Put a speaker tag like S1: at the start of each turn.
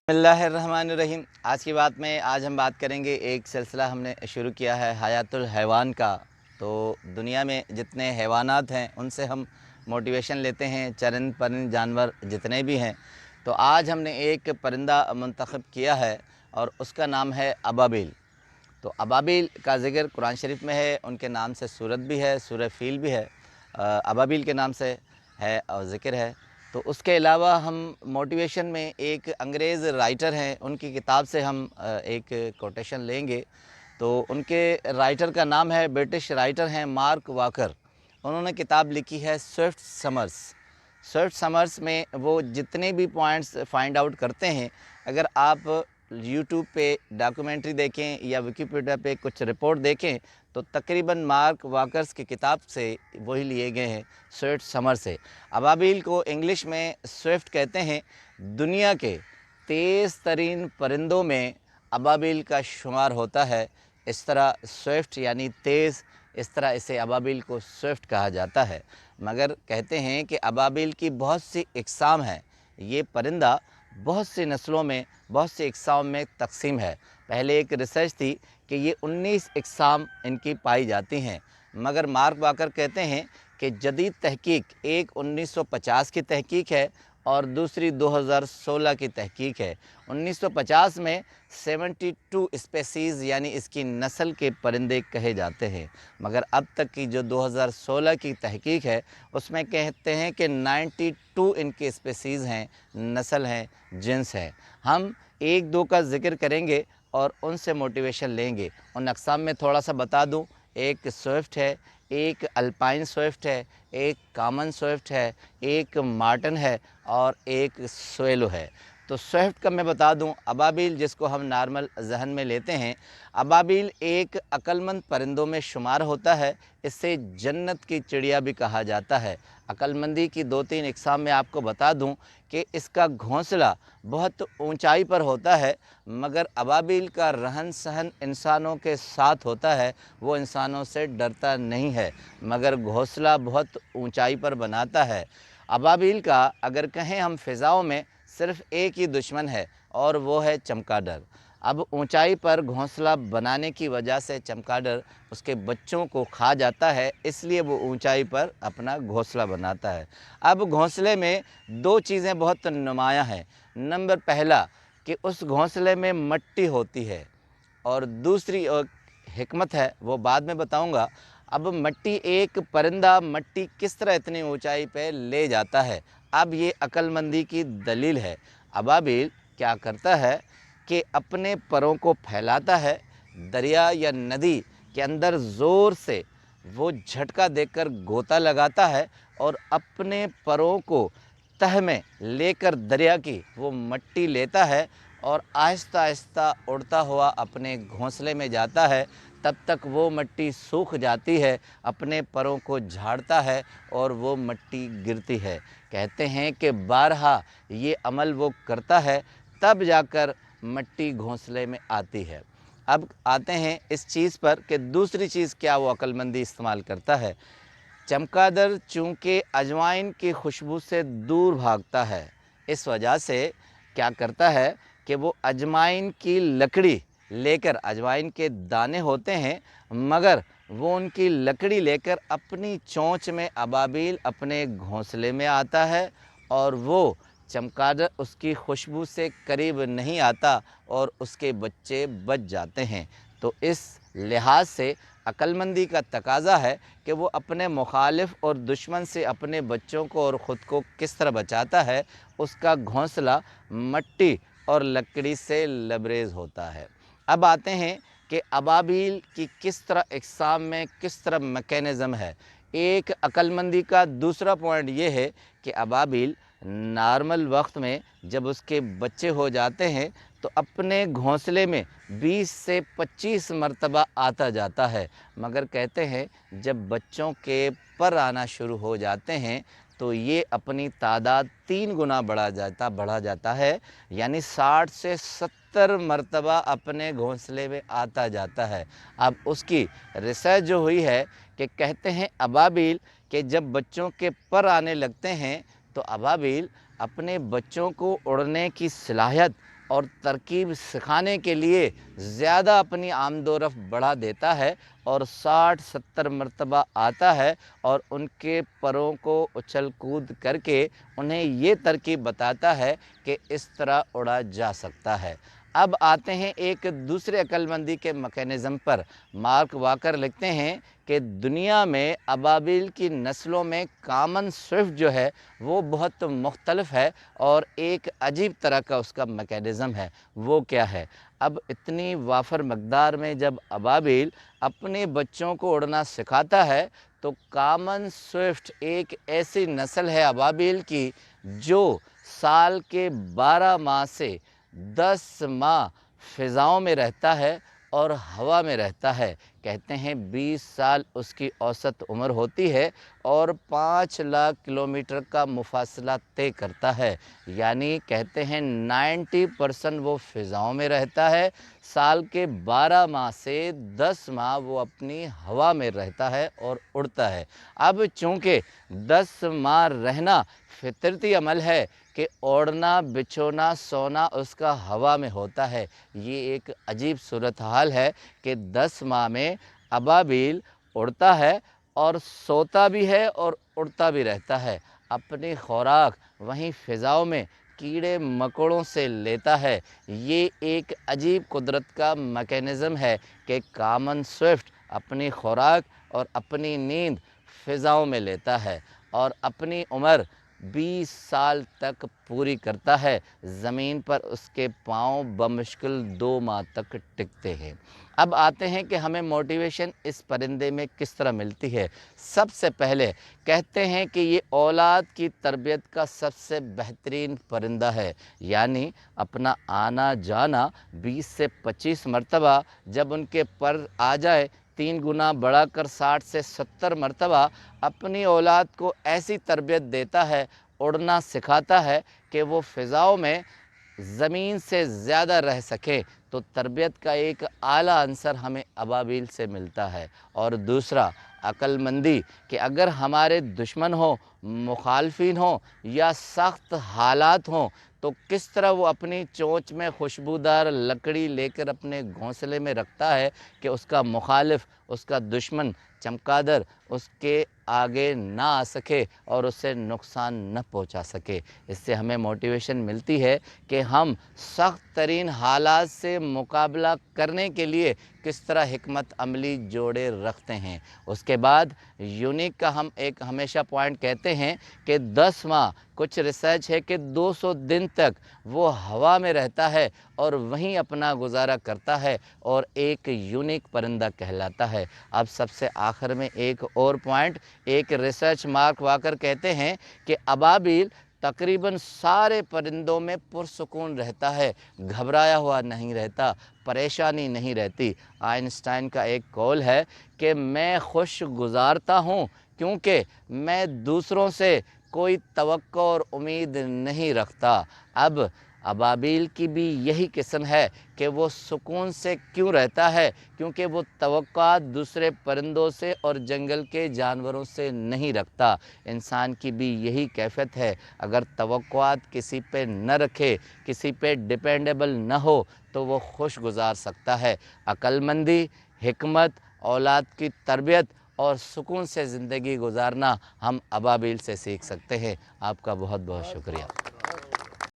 S1: बिस्मिल्लाहिर्रहमानिर्रहीम। आज की बात में आज हम बात करेंगे, एक सिलसिला हमने शुरू किया है हयातुल हैवान का। तो दुनिया में जितने हैवानात हैं उनसे हम मोटिवेशन लेते हैं, चरिंद परिंद जानवर जितने भी हैं। तो आज हमने एक परिंदा मुंतखब किया है और उसका नाम है अबाबिल। तो अबाबिल का ज़िक्र कुरान शरीफ में है, उनके नाम से सूरत भी है, सूरह फ़ील भी है, अबाबिल के नाम से है और ज़िक्र है। तो उसके अलावा हम मोटिवेशन में एक अंग्रेज़ राइटर हैं, उनकी किताब से हम एक कोटेशन लेंगे। तो उनके राइटर का नाम है, ब्रिटिश राइटर हैं मार्क वाकर। उन्होंने किताब लिखी है स्विफ्ट समर्स। स्विफ्ट समर्स में वो जितने भी पॉइंट्स फाइंड आउट करते हैं, अगर आप यूट्यूब पे डॉक्यूमेंट्री देखें या विकिपीडिया पे कुछ रिपोर्ट देखें, तो तकरीबन मार्क वाकर्स की किताब से वही लिए गए हैं, स्विफ्ट समर से। अबाबिल को इंग्लिश में स्विफ्ट कहते हैं। दुनिया के तेज़ तरीन परिंदों में अबाबिल का शुमार होता है। इस तरह स्विफ्ट यानी तेज़, इस तरह इसे अबाबिल को स्विफ्ट कहा जाता है। मगर कहते हैं कि अबाबिल की बहुत सी इकसाम हैं। ये परिंदा बहुत सी नस्लों में, बहुत सी इकसाम में तकसीम है। पहले एक रिसर्च थी कि ये 19 इकसाम इनकी पाई जाती हैं, मगर मार्क वाकर कहते हैं कि जदीद तहकीक एक 1950 की तहकीक है और दूसरी 2016 की तहकीक है। 1950 में 72 स्पेसीज़ यानी इसकी नस्ल के परिंदे कहे जाते हैं, मगर अब तक की जो 2016 की तहकीक है उसमें कहते हैं कि 92 इनके स्पेसीज़ हैं, नस्ल हैं, जिन्स हैं। हम एक दो का ज़िक्र करेंगे और उनसे मोटिवेशन लेंगे। उन अक़साम में थोड़ा सा बता दूं, एक स्विफ्ट है, एक अल्पाइन स्विफ्ट है, एक कॉमन स्विफ्ट है, एक मार्टिन है और एक स्वेलो है। तो स्विफ्ट का मैं बता दूं, अबाबिल जिसको हम नॉर्मल जहन में लेते हैं, अबाबिल एक अक्लमंद परिंदों में शुमार होता है। इसे जन्नत की चिड़िया भी कहा जाता है। अक्लमंदी की 2-3 इकसाम में आपको बता दूं कि इसका घोंसला बहुत ऊंचाई पर होता है, मगर अबाबिल का रहन सहन इंसानों के साथ होता है। वो इंसानों से डरता नहीं है, मगर घोंसला बहुत ऊंचाई पर बनाता है। अबाबिल का अगर कहें हम फ़िज़ाओं में सिर्फ़ एक ही दुश्मन है और वो है चमगादड़। अब ऊंचाई पर घोंसला बनाने की वजह से चमगादड़ उसके बच्चों को खा जाता है, इसलिए वो ऊंचाई पर अपना घोंसला बनाता है। अब घोंसले में दो चीज़ें बहुत नुमायाँ हैं। नंबर पहला कि उस घोंसले में मिट्टी होती है, और दूसरी हिकमत है वो बाद में बताऊंगा। अब मिट्टी, एक परिंदा मिट्टी किस तरह इतनी ऊंचाई पे ले जाता है, अब ये अक्लमंदी की दलील है। अबाबिल क्या करता है कि अपने परों को फैलाता है, दरिया या नदी के अंदर ज़ोर से वो झटका देकर गोता लगाता है और अपने परों को तह में लेकर दरिया की वो मिट्टी लेता है और आहिस्ता आहिस्ता उड़ता हुआ अपने घोंसले में जाता है। तब तक वो मिट्टी सूख जाती है, अपने परों को झाड़ता है और वो मिट्टी गिरती है। कहते हैं कि बारहा ये अमल वो करता है, तब जाकर मिट्टी घोंसले में आती है। अब आते हैं इस चीज़ पर कि दूसरी चीज़ क्या वो अक्लमंदी इस्तेमाल करता है। चमगादड़ चूँकि अजवाइन की खुशबू से दूर भागता है, इस वजह से क्या करता है कि वो अजवाइन की लकड़ी लेकर, अजवाइन के दाने होते हैं, मगर वो उनकी लकड़ी लेकर अपनी चोंच में अबाबिल अपने घोंसले में आता है और वो चमगादड़ उसकी खुशबू से करीब नहीं आता और उसके बच्चे बच जाते हैं। तो इस लिहाज से अक्लमंदी का तकाज़ा है कि वो अपने मुखालिफ और दुश्मन से अपने बच्चों को और ख़ुद को किस तरह बचाता है। उसका घोंसला मिट्टी और लकड़ी से लबरेज़ होता है। अब आते हैं कि अबाबिल की किस तरह इक़साम में किस तरह मैकेनिज़्म है। एक अक्लमंदी का दूसरा पॉइंट ये है कि अबाबिल नॉर्मल वक्त में जब उसके बच्चे हो जाते हैं तो अपने घोंसले में 20 से 25 मरतबा आता जाता है, मगर कहते हैं जब बच्चों के पर आना शुरू हो जाते हैं तो ये अपनी तादाद 3 गुना बढ़ा जाता है, यानी 60 से 70 मरतबा अपने घोंसले में आता जाता है। अब उसकी रिसर्च जो हुई है कि कहते हैं अबाबिल के जब बच्चों के पर आने लगते हैं तो अबाबिल अपने बच्चों को उड़ने की सलाहियत اور ترکیب سکھانے کے لیے زیادہ اپنی آمد و رفت بڑھا دیتا ہے اور 60-70 مرتبہ آتا ہے اور ان کے پروں کو اچھل کود کر کے انہیں یہ ترکیب بتاتا ہے کہ اس طرح اڑا جا سکتا ہے۔ اب آتے ہیں ایک دوسرے عقل مندی کے میکینزم پر۔ مارک واکر لکھتے ہیں کہ دنیا میں ابابیل کی نسلوں میں کامن سوئفٹ جو ہے وہ بہت مختلف ہے اور ایک عجیب طرح کا اس کا میکینزم ہے۔ وہ کیا ہے؟ اب اتنی وافر مقدار میں جب ابابیل اپنے بچوں کو اڑنا سکھاتا ہے تو کامن سوئفٹ ایک ایسی نسل ہے ابابیل کی جو سال کے 12 ماہ سے 10 ماہ فضاؤں میں رہتا ہے اور ہوا میں رہتا ہے۔ کہتے ہیں 20 سال اس کی اوسط عمر ہوتی ہے اور 5 لاکھ کلومیٹر کا مفاصلہ طے کرتا ہے، یعنی کہتے ہیں 90% وہ فضاؤں میں رہتا ہے، سال کے 12 ماہ سے 10 ماہ وہ اپنی ہوا میں رہتا ہے اور اڑتا ہے۔ اب چونکہ 10 ماہ رہنا فطرتی عمل ہے کہ اوڑھنا بچھونا سونا اس کا ہوا میں ہوتا ہے۔ یہ ایک عجیب صورتحال ہے کہ 10 ماہ میں ابابیل اڑتا ہے اور سوتا بھی ہے اور اڑتا بھی رہتا ہے، اپنی خوراک وہیں فضاؤں میں کیڑے مکوڑوں سے لیتا ہے۔ یہ ایک عجیب قدرت کا میکینزم ہے کہ کامن سوئفٹ اپنی خوراک اور اپنی نیند فضاؤں میں لیتا ہے اور اپنی عمر 20 سال تک پوری کرتا ہے۔ زمین پر اس کے پاؤں بمشکل 2 ماہ تک ٹکتے ہیں۔ اب آتے ہیں کہ ہمیں موٹیویشن اس پرندے میں کس طرح ملتی ہے۔ سب سے پہلے کہتے ہیں کہ یہ اولاد کی تربیت کا سب سے بہترین پرندہ ہے، یعنی اپنا آنا جانا 20 سے 25 مرتبہ جب ان کے پر آ جائے 3 گنا بڑھا کر 60 سے 70 مرتبہ اپنی اولاد کو ایسی تربیت دیتا ہے، اڑنا سکھاتا ہے کہ وہ فضاؤں میں زمین سے زیادہ رہ سکے۔ تو تربیت کا ایک اعلیٰ عنصر ہمیں ابابیل سے ملتا ہے۔ اور دوسرا عقل مندی کہ اگر ہمارے دشمن ہوں، مخالفین ہوں یا سخت حالات ہوں تو کس طرح وہ اپنی چونچ میں خوشبودار لکڑی لے کر اپنے گھونسلے میں رکھتا ہے کہ اس کا مخالف، اس کا دشمن چمگادر اس کے آگے نہ آ سکے اور اسے نقصان نہ پہنچا سکے۔ اس سے ہمیں موٹیویشن ملتی ہے کہ ہم سخت ترین حالات سے مقابلہ کرنے کے لیے کس طرح حکمت عملی جوڑے رکھتے ہیں۔ اس کے بعد یونیک کا ہم ایک ہمیشہ پوائنٹ کہتے ہیں کہ 10 ماہ کچھ ریسرچ ہے کہ 200 دن تک وہ ہوا میں رہتا ہے اور وہیں اپنا گزارا کرتا ہے اور ایک یونیک پرندہ کہلاتا ہے۔ اب سب سے آخر میں ایک اور پوائنٹ، ایک ریسرچ مارک واکر کہتے ہیں کہ ابابیل تقریباً سارے پرندوں میں پرسکون رہتا ہے، گھبرایا ہوا نہیں رہتا، پریشانی نہیں رہتی۔ آئنسٹائن کا ایک قول ہے کہ میں خوش گزارتا ہوں کیونکہ میں دوسروں سے کوئی توقع اور امید نہیں رکھتا۔ اب ابابیل کی بھی یہی قسم ہے کہ وہ سکون سے کیوں رہتا ہے؟ کیونکہ وہ توقعات دوسرے پرندوں سے اور جنگل کے جانوروں سے نہیں رکھتا۔ انسان کی بھی یہی کیفیت ہے، اگر توقعات کسی پہ نہ رکھے، کسی پہ ڈیپینڈیبل نہ ہو تو وہ خوش گزار سکتا ہے۔ عقل مندی، حکمت، اولاد کی تربیت اور سکون سے زندگی گزارنا ہم ابابیل سے سیکھ سکتے ہیں۔ آپ کا بہت بہت شکریہ۔